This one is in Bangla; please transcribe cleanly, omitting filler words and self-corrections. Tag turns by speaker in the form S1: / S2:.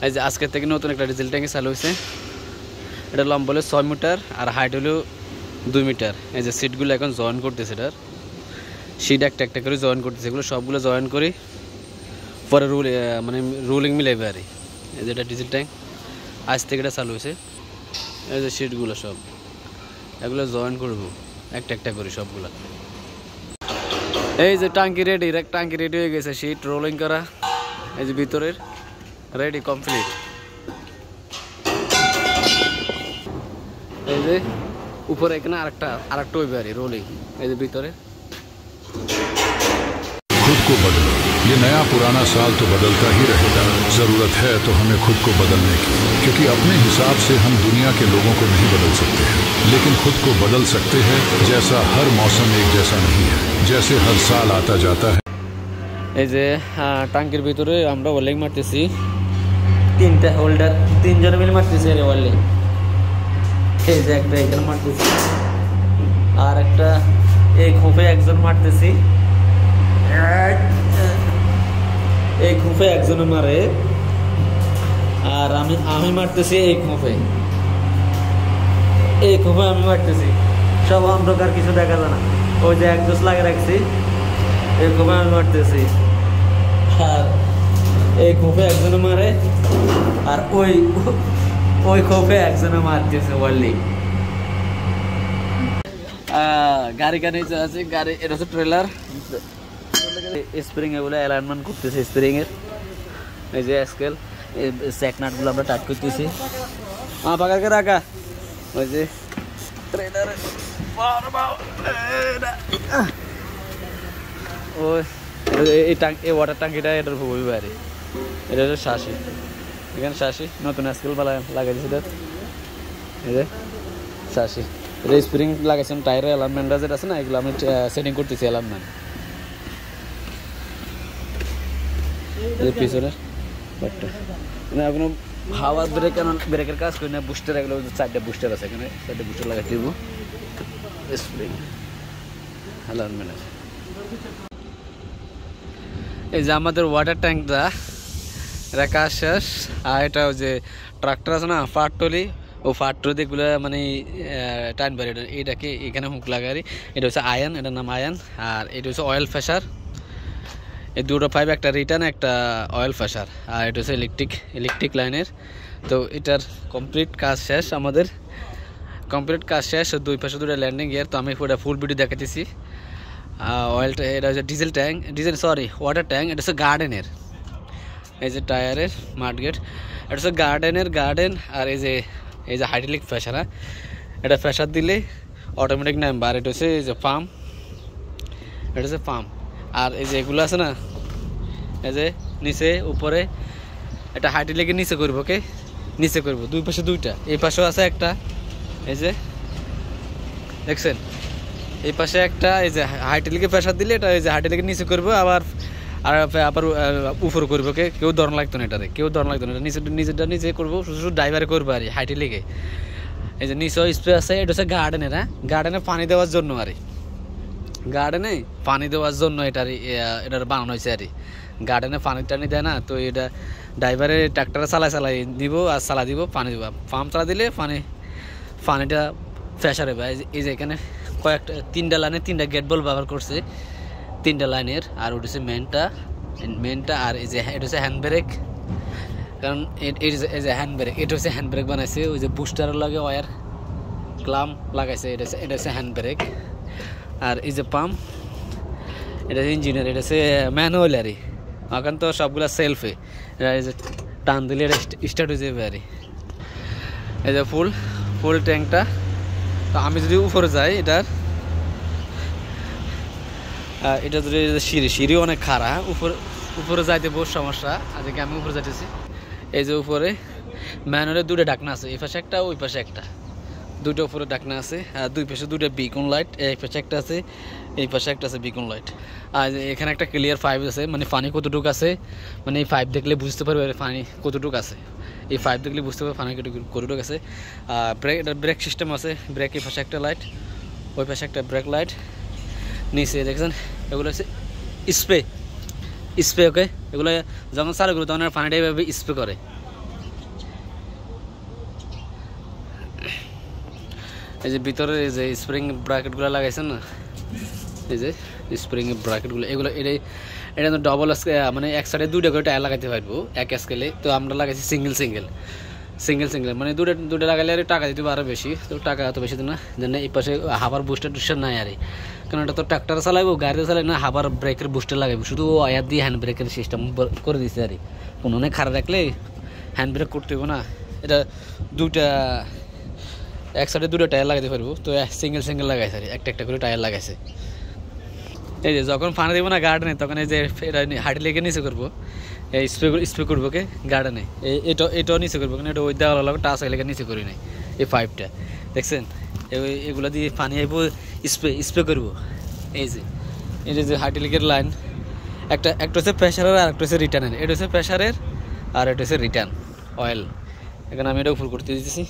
S1: এই যে আজকে থেকে নতুন একটা ডিজেল ট্যাঙ্কি চালু হয়েছে। এটা লম্বা হলো 6 মিটার আর হাইট হলো 2 মিটার। এই যে সিটগুলো এখন জয়েন করতেছে, এটার সিট একটা একটা করে জয়েন করতেছে। এগুলো সবগুলো জয়েন করি পরে মানে রুলিং মিলাইবে আর এই যে এটা ডিজেল ট্যাঙ্ক আজ থেকে এটা চালু হয়েছে। এই যে সিটগুলো সব এগুলো জয়েন করবো একটা একটা করে সবগুলো। এই যে টাঙ্কি রেডি, টাঙ্কি রেডি হয়ে গেছে, সিট রোলিং করা। এই যে ভিতরের রেডি কমপ্লিট। এই যে উপরে এখানে আরেকটা হইবে আর রোলিং। এই যে ভিতরে
S2: खुद को बदलो, ये नया पुराना साल तो बदलता ही रहेगा। जरूरत है तो हमें खुद को बदलने की, क्योंकि अपने हिसाब से हम दुनिया के लोगों को नहीं बदल सकते हैं, लेकिन खुद को बदल सकते हैं। जैसा हर मौसम एक जैसा नहीं है, जैसे हर साल आता जाता है।
S1: এই যে টাঙ্কির ভিতরে আমরা ওয়েল্ডিং মারতেছি, তিনটা হোল্ডার তিনজন মিলে মারতেছি আর ওয়েল্ডিং। এই যে একটা এখানে মারতেছি আর একটা এই খোপে একজন মারতেছি, এই খোপে একজন মারে আর আমি মারতেছি এই খোপে আমি মারতেছি। সব অন্ধকার, কিছু দেখা যায় না। ওই যে একজোস লাগে রাখছি, এই খোপে আমি মারতেছি আর এই খোপে একজনে মারে আর ওই খোপে একজনে মারতেছে ওয়ার্ল্ডিং। গাড়ি আছে গাড়ি, এটা হচ্ছে ট্রেলার। স্প্রিং এগুলো অ্যালাইনমেন্ট করতেছে স্প্রিং এর। এই যে স্কেল স্যাক নাটগুলো আমরা টাইট করতেছি। পাকাকে রাখা ওই যে ট্রেলার এই ওয়াটার ট্যাঙ্কিটা এটার খুবই বাইরে। এটা হচ্ছে শাসি, এখানে শাসি নতুন স্কেল লাগাই দিয়েছে। এই যে শাসি, এটা স্প্রিং লাগাইছেন, টায়ারের অ্যালাইনমেন্ট যেটা আছে না, এগুলো আমি সেটিং করতেছি অ্যালাইনমেন্ট। পিছনের কোনো হাওয়া ব্রেকের কাজ করি না। বুস্টার এগুলো 4টা বুস্টার আছে, এখানে 4টা বুস্টার লাগাই দিব। স্প্রিং অ্যালাইনমেন্ট আছে। এই যে আমাদের ওয়াটার ট্যাঙ্কটা এটা কাজ শেষ। আর এটা ওই যে ট্রাক্টর আছে না, ফাটটলি, ও ফাটটলি এগুলো মানে টাইম বাড়ি এটাকে এখানে হুক লাগাই। এটা হচ্ছে আয়ন, এটার নাম আয়ন। আর এটা হচ্ছে অয়েল ফ্রেশার। এই দুটো পাইপ, একটা রিটার্ন একটা অয়েল ফ্রেশার। আর এটা হচ্ছে ইলেকট্রিক লাইনের। তো এটার কমপ্লিট কাজ শেষ, আমাদের কমপ্লিট কাজ শেষ। দুই পাশে দুটো ল্যান্ডিং গিয়ার। তো আমি পুরো ফুল ভিডিও দেখাতেছি। অয়েলটা এটা হচ্ছে ওয়াটার ট্যাঙ্ক। এটা হচ্ছে গার্ডেনের। এই যে টায়ারের মাড গেট, এটা হচ্ছে গার্ডেন। আর এই যে হাইড্রোলিক প্রেসার, এটা প্রেসার দিলে অটোমেটিক নামবে। আর এটা হচ্ছে এই যে পাম্প, এটা হচ্ছে পাম্প। আর এই যে এগুলো আছে না, এই যে নিচে উপরে এটা হাইড্রোলিকের নিচে করবো, নিচে করবো। দুই পাশে দুইটা, এই পাশেও আছে একটা, এই যে দেখছেন এই পাশে একটা। এই যে হাইড্রোলিকে প্রেসার দিলে এটা এই যে হাইড্রোলিকের নিচে করবো, আবার উপরে করবো। কেউ ধরন লাগতো না, এটাতে কেউ ধরন লাগতো না। এটা নিজেরটা নিজে করবো, শুধু ড্রাইভারে করবো আর হাইড্রোলিকে। এই যে নিচেও স্প্রে আছে। এটা হচ্ছে গার্ডেনের, গার্ডেনে পানি দেওয়ার জন্য গার্ডেনে পানি দেওয়ার জন্য এটার বানানো হয়েছে আর গার্ডেনে পানি টানি দেয় না। তো এটা ড্রাইভারের ট্রাক্টরে চালাই দিব আর চালা দিব, পানি দিব। পাম্প চালা দিলে পানিটা প্রেশার হবে। এই যে এখানে কয়েকটা 3টা লাইনে 3টা গেট বল ব্যবহার করছে, 3টা লাইনের। আর ওটা হচ্ছে মেনটা। আর এই যে এটা হচ্ছে হ্যান্ড ব্রেক, কারণ এই যে হ্যান্ড ব্রেক, এটা হচ্ছে হ্যান্ড ব্রেক বানাইছে। ওই যে বুস্টারের লগে ওয়ার ক্লাম লাগাইছে, এটা হচ্ছে হ্যান্ড ব্রেক। আর এই যে পাম্প, এটা ইঞ্জিনিয়ার, এটা হচ্ছে ম্যানুয়াল আর এখন তো সবগুলো সেলফে। এই যে টান দিলে এটা স্টার্ট হয়ে যাবে আর এই যে ফুল ট্যাঙ্কটা। তো আমি যদি উপরে যাই, এটা যদি সিঁড়ি অনেক খাড়া, উপরে যাইতে বহু সমস্যা। আজকে আমি উপরে যাইতেছি। এই যে উপরে ম্যানুয়ালের 2টা ঢাকনা আছে, এই পাশে একটা ওই পাশে একটা, 2টা উপরে ঢাকনা আছে। আর দুই পাশে 2টা বিকন লাইট, এই পাশে একটা আছে, এই পাশে একটা আছে বিকন লাইট। আর এখানে একটা ক্লিয়ার পাইপ আছে, মানে পানি কতটুকু আছে, মানে এই পাইপ দেখলে বুঝতে পারবে পানি কতটুকু আছে। এই পাইপ দেখলে বুঝতে পারবে পানি কতটুকু আছে। ব্রেক সিস্টেম আছে, ব্রেক এই পাশে একটা লাইট, ওই পাশে একটা ব্রেক লাইট। নিচে দেখছেন এগুলো হচ্ছে স্প্রে। ওকে, এগুলো যখন চালু করবে তখন পানিটা এইভাবে স্প্রে করে। এই যে ভিতরে এই যে স্প্রিং ব্র্যাকেটগুলো লাগাইছেন না, এই যে স্প্রিং ব্র্যাকেটগুলো এগুলো এটা তো ডবল মানে এক সাইডে দুইটা করে টায়ার লাগাইতে পারবো এক স্কেলে। তো আমরা লাগাইছি সিঙ্গেল মানে দুটো লাগাইলে আর টাকা দিতে আরও বেশি, তো টাকা এত বেশি তো না। যেন এই পাশে হাবার বুস্টার টুস্টার নাই আরে, কারণ এটা তো ট্রাক্টর চালাবো, গাড়িতে চালাই না, হাবার ব্রেকের বুস্টার লাগাবো, শুধু আয়ার দিয়ে হ্যান্ড ব্রেকের সিস্টেম করে দিচ্ছে আরে। কোনো অনেক খারাপ রাখলে হ্যান্ড ব্রেক করতে হবো না, এটা দুইটা এক সাইডে দুটো টায়ার লাগাইতে পারবো। তো সিঙ্গেল লাগাইছে আর একটা করে টায়ার লাগাইছে। এই যে যখন পানি দেবো না গার্ডেনে, তখন এই যে এটা হাঁটি লেগে নিচে করবো, এই স্প্রে করবো কে গার্ডেনে, এটাও নিচে করবো, কারণ এটা ওই দেওয়ার লাগে টাচ এলাকা নিচে করি নাই। এই পাইপটা দেখছেন, এগুলো দিয়ে পানি আইবো, স্প্রে করবো। এই যে হাঁটি লেগের লাইন, একটা হচ্ছে প্রেশারের আর একটা হচ্ছে রিটার্নের। এটা হচ্ছে প্রেশারের আর এটা হচ্ছে রিটার্ন অয়েল। এখানে আমি এটা উপর করতে দিতেছি।